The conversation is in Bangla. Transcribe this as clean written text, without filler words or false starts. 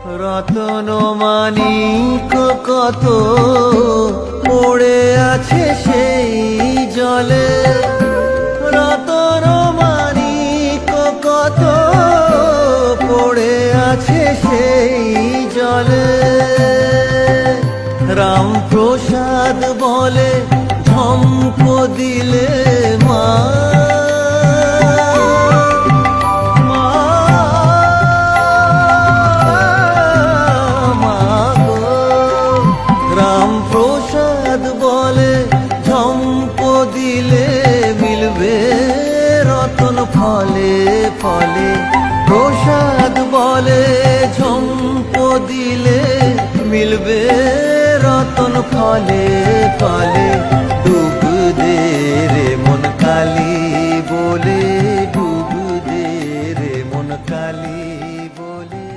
রতন মানিক কত পড়ে আছে সেই জলে, রতন মানিক কত পড়ে আছে সেই জলে। রামপ্রসাদ বলে ঝম্প দিলে মা, রামপ্রসাদ বলে ঝম্প দিলে মিলবে রতন ফলে ফলে। প্রসাদ বলে ঝম্প দিলে মিলবে রতন ফলে ফলে।